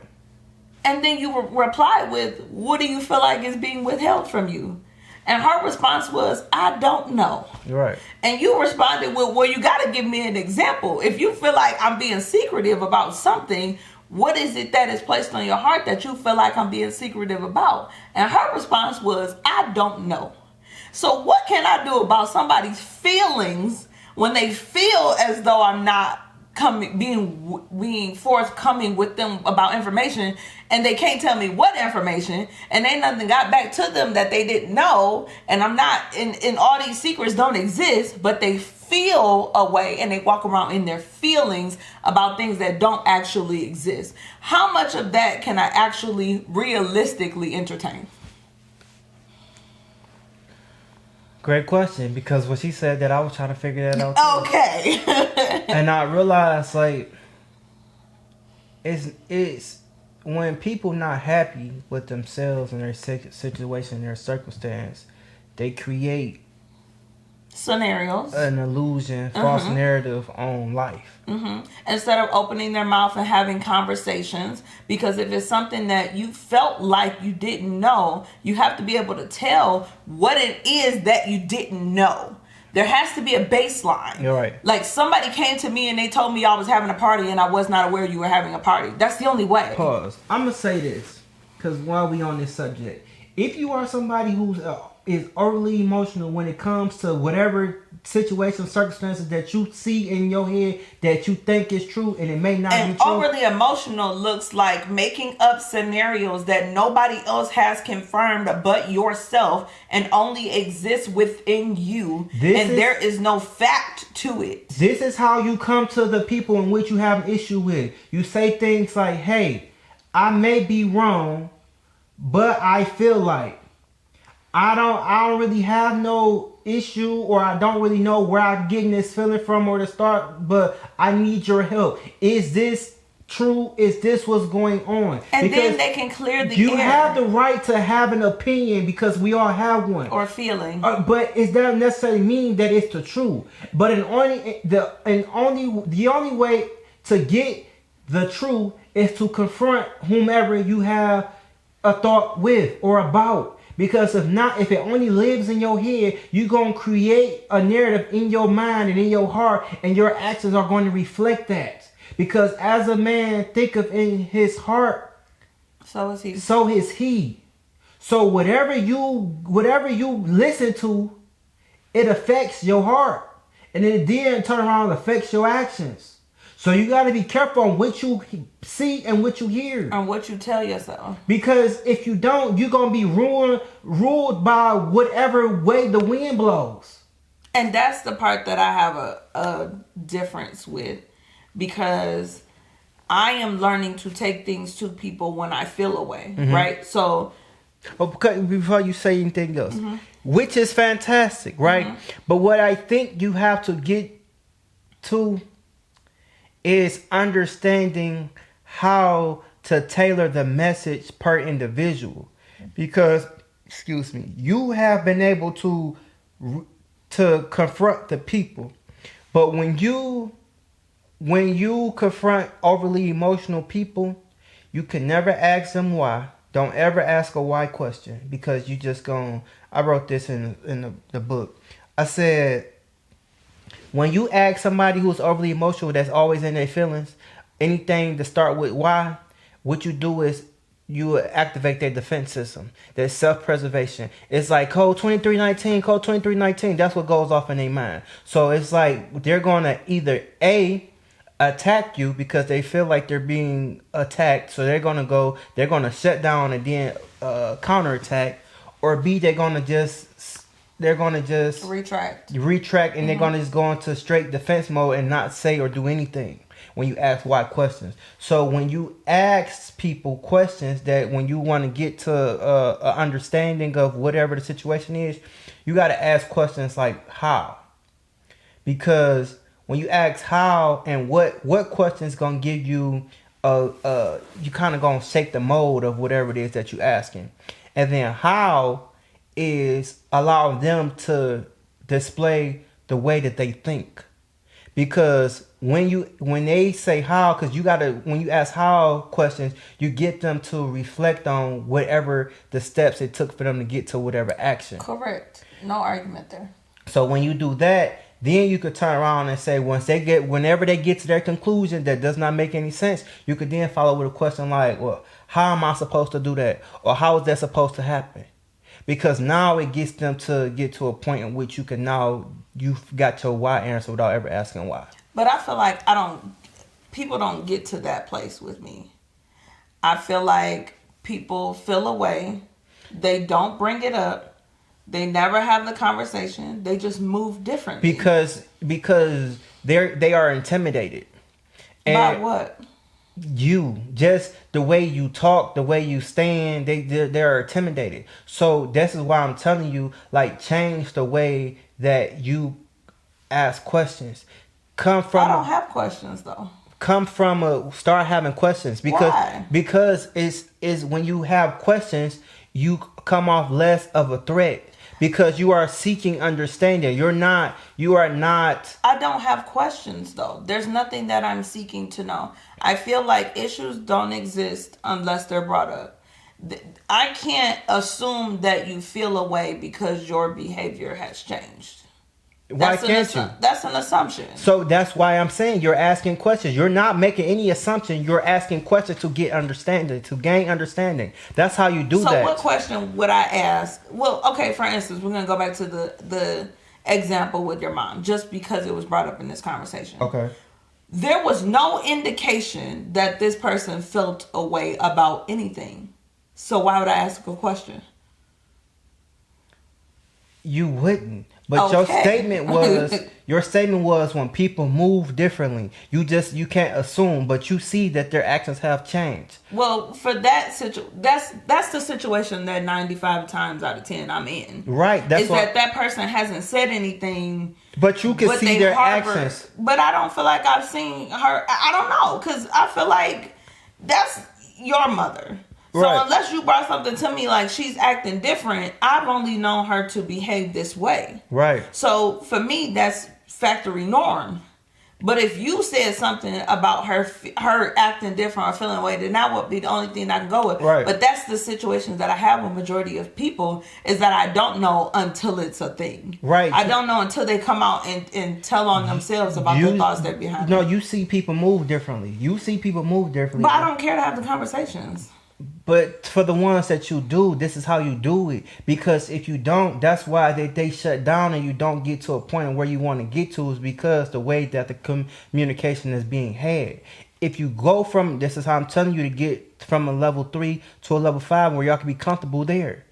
And then you reply with, what do you feel like is being withheld from you? And her response was, I don't know.
Right.
And you responded with, well, you got to give me an example. If you feel like I'm being secretive about something, what is it that is placed on your heart that you feel like I'm being secretive about? And her response was, I don't know. So what can I do about somebody's feelings when they feel as though I'm not being forthcoming with them about information, and they can't tell me what information, and ain't nothing got back to them that they didn't know, and I'm not in all these secrets don't exist, but they feel a way and they walk around in their feelings about things that don't actually exist. How much of that can I actually realistically entertain?
Great question, because when she said that, I was trying to figure that out too.
Okay.
And I realized, like, it's when people not happy with themselves and their situation, their circumstance, they create
scenarios,
an illusion, false narrative on life.
Instead of opening their mouth and having conversations, because if it's something that you felt like you didn't know, you have to be able to tell what it is that you didn't know. There has to be a baseline.
You're right.
Like somebody came to me and they told me y'all was having a party and I was not aware you were having a party. That's the only way.
Pause. I'm gonna say this because while we on this subject, if you are somebody who's is overly emotional when it comes to whatever situation, circumstances that you see in your head that you think is true and it may not be true.
Overly emotional looks like making up scenarios that nobody else has confirmed but yourself and only exists within you. There is no fact to it.
This is how you come to the people in which you have an issue with. You say things like, hey, I may be wrong, but I feel like I don't really have no issue, or I don't really know where I'm getting this feeling from or to start, but I need your help. Is this true? Is this what's going on?
And
because
then they can clear the
you
air.
have the right to have an opinion because we all have one.
Or feeling.
But it doesn't necessarily mean that it's the truth. But the only way to get the truth is to confront whomever you have a thought with or about. Because if it only lives in your head, you're going to create a narrative in your mind and in your heart, and your actions are going to reflect that. Because as a man thinketh in his heart,
so is he.
So is he. So whatever you listen to, it affects your heart. And then turn around and affects your actions. So you got to be careful on what you see and what you hear.
And what you tell yourself.
Because if you don't, you're going to be ruled by whatever way the wind blows.
And that's the part that I have a difference with. Because I am learning to take things to people when I feel a way. Right? So...
before you say anything else, which is fantastic, right? But what I think you have to get to is understanding how to tailor the message per individual, because you have been able to confront the people, but when you confront overly emotional people, you can never ask them why. Don't ever ask a why question, because you just going. I wrote this in the book. I said, when you ask somebody who's overly emotional, that's always in their feelings, anything to start with why, what you do is you activate their defense system, their self-preservation. It's like code 2319, that's what goes off in their mind. So it's like they're going to either attack you because they feel like they're being attacked, so they're going to shut down and then counterattack, or B, they're going to just retract, and they're going to just go into straight defense mode and not say or do anything when you ask why questions. So when you ask people questions, that when you want to get to a understanding of whatever the situation is, you got to ask questions like how. Because when you ask how and what questions going to give you you kind of going to shake the mold of whatever it is that you're asking. And then how is allowing them to display the way that they think. because when they say how, because when you ask how questions, you get them to reflect on whatever the steps it took for them to get to whatever action.
Correct. No argument there.
So when you do that, then you could turn around and say, whenever they get to their conclusion that does not make any sense, you could then follow with a question like, well, how am I supposed to do that? Or how is that supposed to happen? Because now it gets them to get to a point in which you've got your why answer without ever asking why.
But I feel like people don't get to that place with me. I feel like people feel away. They don't bring it up. They never have the conversation. They just move differently.
Because they are intimidated.
By what?
You, just the way you talk, the way you stand, they are intimidated. So this is why I'm telling you, like, change the way that you ask questions. I
don't have questions though.
Start having questions because
Why?
Because it's when you have questions, you come off less of a threat. Because you are seeking understanding. You are not.
I don't have questions though. There's nothing that I'm seeking to know. I feel like issues don't exist unless they're brought up. I can't assume that you feel a way because your behavior has changed.
Why can't you?
That's an assumption.
So that's why I'm saying you're asking questions. You're not making any assumption. You're asking questions to get understanding, to gain understanding. That's how you do that.
So what question would I ask? Well, okay, for instance, we're going to go back to the example with your mom, just because it was brought up in this conversation.
Okay.
There was no indication that this person felt a way about anything. So why would I ask a question?
You wouldn't. But
okay.
your statement was when people move differently, you can't assume, but you see that their actions have changed.
Well, for that that's the situation that 95 times out of 10 I'm in.
Right.
That person hasn't said anything.
But you can see their actions.
But I don't feel like I've seen her. I don't know, because I feel like that's your mother. So
right.
Unless you brought something to me like she's acting different, I've only known her to behave this way.
Right.
So for me, that's factory norm. But if you said something about her acting different or feeling away, then that would be the only thing I can go with.
Right.
But that's the situations that I have with majority of people, is that I don't know until it's a thing.
Right.
I don't know until they come out and tell on themselves about the thoughts that are behind
No,
it.
you see people move differently.
But I don't care to have the conversations.
But for the ones that you do, this is how you do it. Because if you don't, that's why they shut down and you don't get to a point where you want to get to, is because the way that the communication is being had. If you go from, this is how I'm telling you to get from a level 3 to a level 5 where y'all can be comfortable there.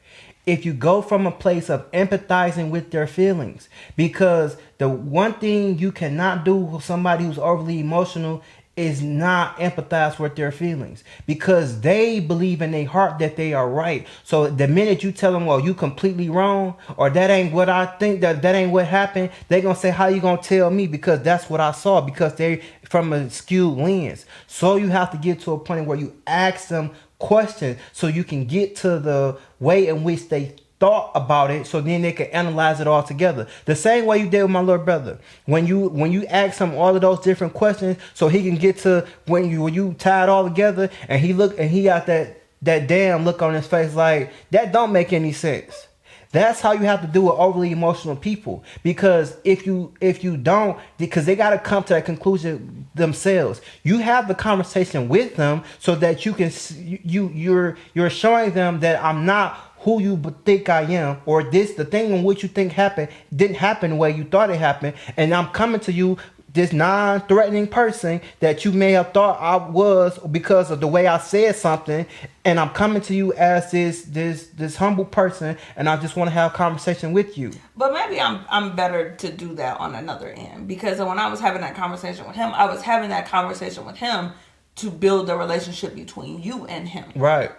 If you go from a place of empathizing with their feelings, because the one thing you cannot do with somebody who's overly emotional is not empathize with their feelings, because they believe in their heart that they are right. So the minute you tell them, well, you completely wrong, or that ain't what I think, that ain't what happened, they gonna say, how you gonna tell me? Because that's what I saw, because they from a skewed lens. So you have to get to a point where you ask them questions so you can get to the way in which they thought about it, so then they can analyze it all together. The same way you did with my little brother. When you ask him all of those different questions, so he can get to when you tie it all together, and he got that damn look on his face like that don't make any sense. That's how you have to do with overly emotional people, because if you don't, because they got to come to that conclusion themselves. You have the conversation with them so that you can you're showing them that I'm not who you think I am, or the thing in which you think happened didn't happen the way you thought it happened, and I'm coming to you, this non-threatening person that you may have thought I was because of the way I said something, and I'm coming to you as this humble person, and I just want to have a conversation with you.
But maybe I'm better to do that on another end, because when I was having that conversation with him, I was having that conversation with him to build a relationship between you and him.
Right.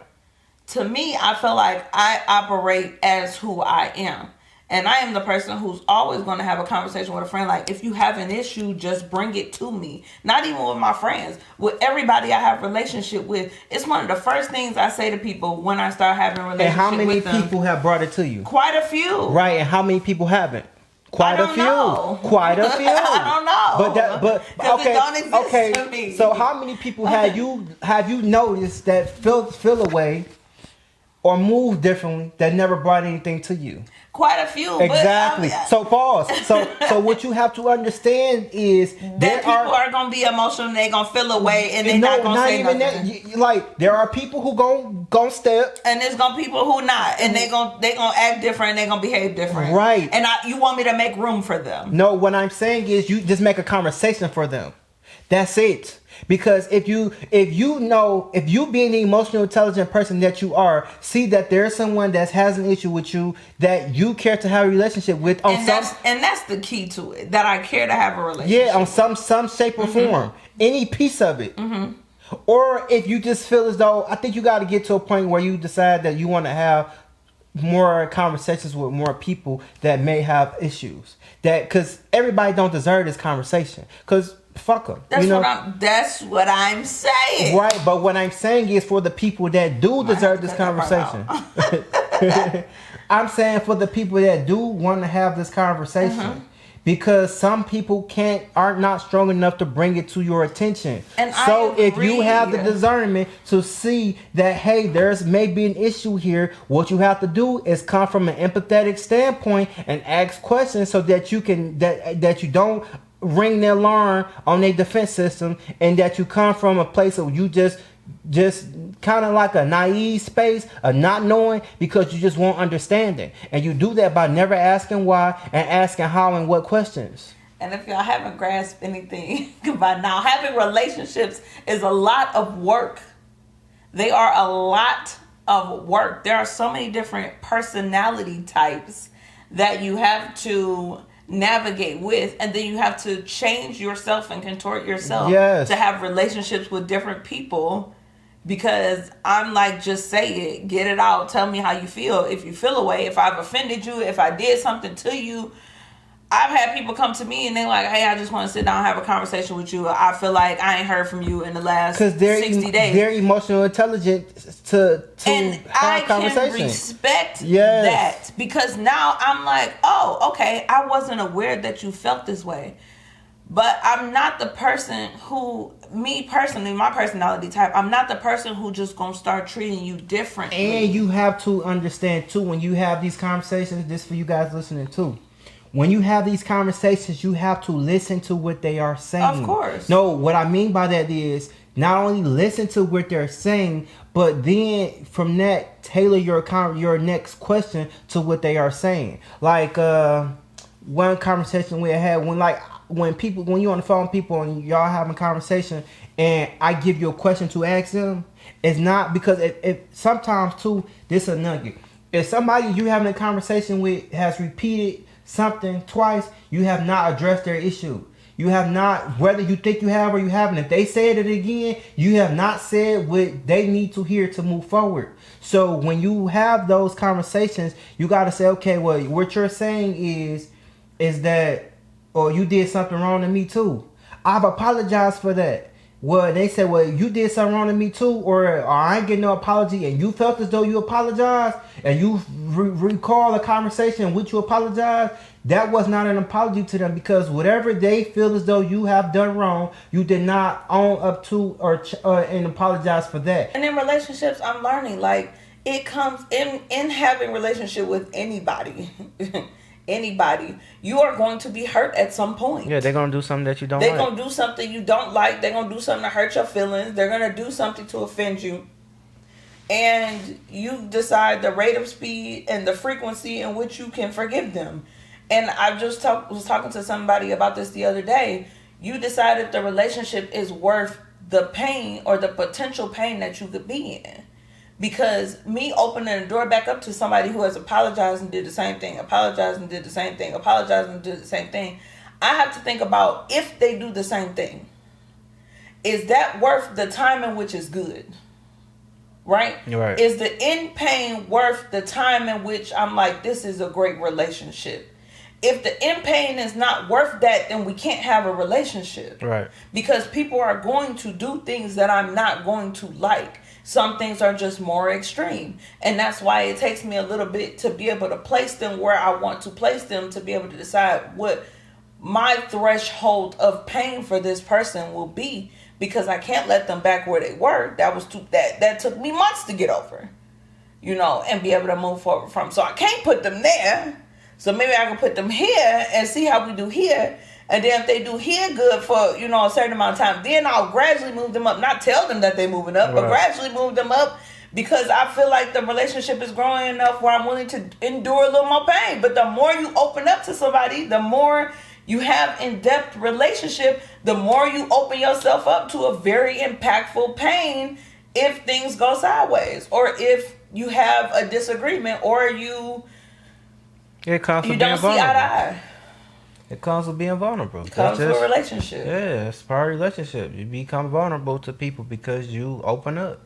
To me, I feel like I operate as who I am. And I am the person who's always going to have a conversation with a friend. Like, if you have an issue, just bring it to me. Not even with my friends. With everybody I have a relationship with. It's one of the first things I say to people when I start having a relationship with them.
And how many people have brought it to you?
Quite a few.
Right, and how many people haven't? Quite a few. Quite a few.
I don't know.
But okay.
It don't exist to me.
So how many people have you noticed that feel away or move differently that never brought anything to you?
Quite a few.
Exactly. So pause. So what you have to understand is
that people are gonna be emotional and they're gonna feel away and they're not gonna say nothing.
That. Like there are people who gon' step,
and there's gonna people who not, and they gonna act different, and they gonna behave different.
Right.
And you want me to make room for them?
No, what I'm saying is you just make a conversation for them. That's it. Because if you being the emotional intelligent person that you are, see that there's someone that has an issue with you that you care to have a relationship with
and that's the key to it, that I care to have a relationship.
Yeah, on some shape or form. Any piece of it. Or if you just feel as though, I think you got to get to a point where you decide that you want to have more conversations with more people that may have issues. Because everybody don't deserve this conversation. Because fuck them.
That's what I'm saying.
Right, but what I'm saying is for the people that do deserve this conversation. I'm saying for the people that do want to have this conversation. Because some people are not strong enough to bring it to your attention. And so if you have the discernment to see that, hey, there's maybe an issue here, what you have to do is come from an empathetic standpoint and ask questions so that you can that you don't ring the alarm on their defense system, and that you come from a place of you just kind of like a naive space of not knowing because you just want understanding. And you do that by never asking why and asking how and what questions.
And if y'all haven't grasped anything by now, having relationships is a lot of work. They are a lot of work. There are so many different personality types that you have to navigate with, and then you have to change yourself and contort yourself to have relationships with different people. Because I'm like, just say it, get it out, tell me how you feel. If you feel away, if I've offended you, if I did something to you. I've had people come to me and they're like, hey, I just want to sit down and have a conversation with you. I feel like I ain't heard from you in the last 60 days.
They're emotional intelligent to
and
have conversation.
I can respect that, because now I'm like, oh, okay, I wasn't aware that you felt this way. But I'm not the person who, me personally, my personality type, I'm not the person who just gonna start treating you differently.
And you have to understand too, when you have these conversations, this for you guys listening too. When you have these conversations, you have to listen to what they are saying.
Of course.
No, what I mean by that is not only listen to what they're saying, but then from that, tailor your next question to what they are saying. Like one conversation we had when you're on the phone with people and y'all having a conversation and I give you a question to ask them, it's not because if sometimes too, this is a nugget. If somebody you having a conversation with has repeated something twice, you have not addressed their issue. You have not, whether you think you have or you haven't, if they said it again, you have not said what they need to hear to move forward. So when you have those conversations, you got to say, okay, well, what you're saying is that, or you did something wrong to me too. I've apologized for that. Well, they said, well, you did something wrong to me too, or I ain't getting no apology, and you felt as though you apologized, and you recall a conversation in which you apologized. That was not an apology to them, because whatever they feel as though you have done wrong, you did not own up to and apologize for that.
And in relationships, I'm learning, like, it comes in having relationship with anybody. Anybody, you are going to be hurt at some point.
Yeah, they're going to do something that you don't like.
They're going to do something you don't like. They're going to do something to hurt your feelings. They're going to do something to offend you. And you decide the rate of speed and the frequency in which you can forgive them. And I just was talking to somebody about this the other day. You decide if the relationship is worth the pain or the potential pain that you could be in. Because me opening the door back up to somebody who has apologized and did the same thing, apologized and did the same thing, apologized and did the same thing, I have to think about, if they do the same thing, is that worth the time in which is good? Right?
Right.
Is the in pain worth the time in which I'm like, this is a great relationship? If the in pain is not worth that, then we can't have a relationship.
Right.
Because people are going to do things that I'm not going to like. Some things are just more extreme. And that's why it takes me a little bit to be able to place them where I want to place them, to be able to decide what my threshold of pain for this person will be, because I can't let them back where they were. That took me months to get over, and be able to move forward from. So I can't put them there. So maybe I can put them here and see how we do here. And then if they do here good for, a certain amount of time, then I'll gradually move them up. Not tell them that they're moving up, but gradually move them up, because I feel like the relationship is growing enough where I'm willing to endure a little more pain. But the more you open up to somebody, the more you have in-depth relationship, the more you open yourself up to a very impactful pain if things go sideways, or if you have a disagreement, or you don't see eye to eye.
It comes with being vulnerable.
It comes with a relationship.
Yeah, it's part of a relationship. You become vulnerable to people because you open up.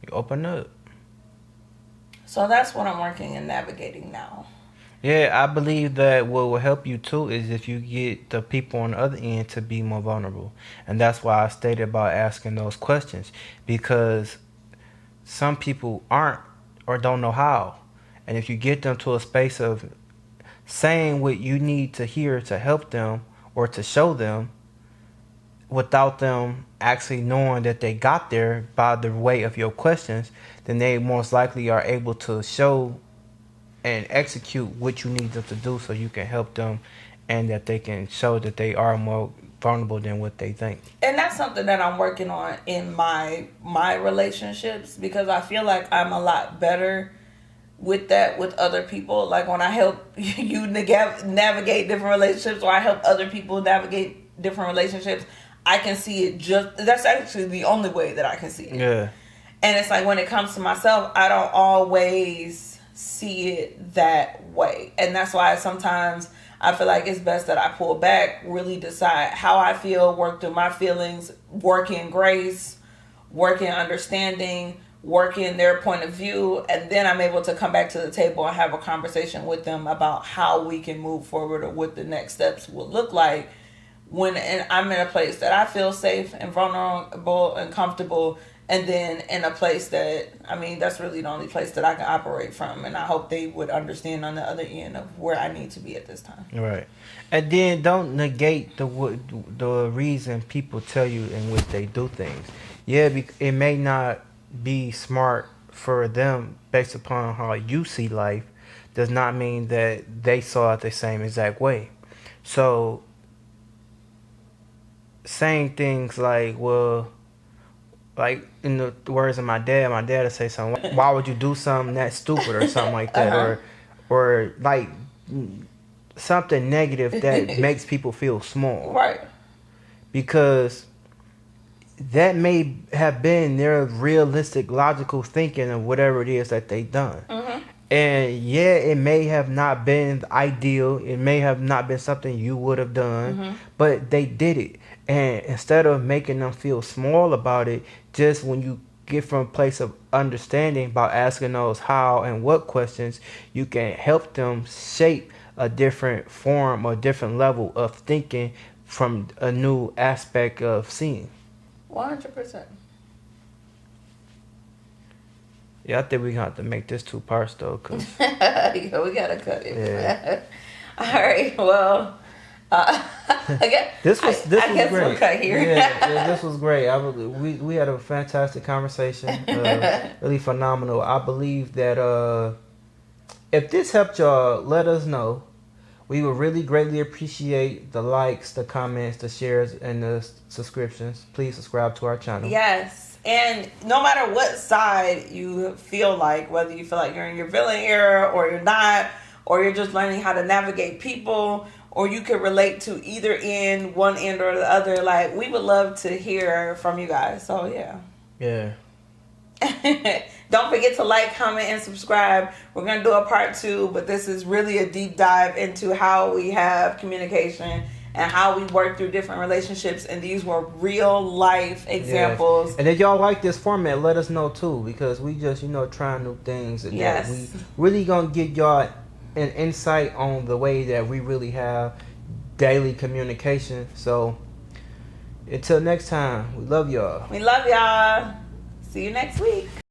You open up.
So that's what I'm working and navigating now.
Yeah, I believe that what will help you too is if you get the people on the other end to be more vulnerable. And that's why I stated about asking those questions. Because some people aren't or don't know how. And if you get them to a space of saying what you need to hear to help them or to show them, without them actually knowing that they got there by the way of your questions, then they most likely are able to show and execute what you need them to do, so you can help them, and that they can show that they are more vulnerable than what they think.
And that's something that I'm working on in my relationships, because I feel like I'm a lot better with that with other people. Like when I help you navigate different relationships, or I help other people navigate different relationships, I can see it that's actually the only way that I can see it.
Yeah.
And it's like when it comes to myself, I don't always see it that way. And that's why sometimes I feel like it's best that I pull back, really decide how I feel, work through my feelings, work in grace, work in understanding, work in their point of view, and then I'm able to come back to the table and have a conversation with them about how we can move forward, or what the next steps will look like when I'm in a place that I feel safe and vulnerable and comfortable, and then in a place that, that's really the only place that I can operate from. And I hope they would understand on the other end of where I need to be at this time.
Right. And then don't negate the reason people tell you in which they do things. Yeah, it may not be smart for them based upon how you see life, does not mean that they saw it the same exact way. So saying things like, well, like in the words of my dad would say something, why would you do something that stupid, or something like that, or like something negative that makes people feel small.
Right.
Because that may have been their realistic, logical thinking of whatever it is that they done. Mm-hmm. And yeah, it may have not been ideal. It may have not been something you would have done, mm-hmm. but they did it. And instead of making them feel small about it, just when you get from a place of understanding about asking those how and what questions, you can help them shape a different form or different level of thinking from a new aspect of seeing.
100%.
Yeah, I think we're going to have to make this 2 parts, though, because...
yeah, we got to cut it.
Yeah.
All right, well...
this was great.
We'll cut here.
yeah, this was great. We had a fantastic conversation. Really phenomenal. I believe that if this helped y'all, let us know. We would really greatly appreciate the likes, the comments, the shares, and the subscriptions. Please subscribe to our channel.
Yes. And no matter what side you feel like, whether you feel like you're in your villain era or you're not, or you're just learning how to navigate people, or you can relate to either end, one end or the other, like, we would love to hear from you guys. So, yeah.
Yeah.
Don't forget to like, comment, and subscribe. We're going to do a part 2, but this is really a deep dive into how we have communication and how we work through different relationships. And these were real life examples.
Yes. And if y'all like this format, let us know too, because we just, trying new things. And
yes.
We really going to get y'all an insight on the way that we really have daily communication. So until next time, we love y'all.
We love y'all. See you next week.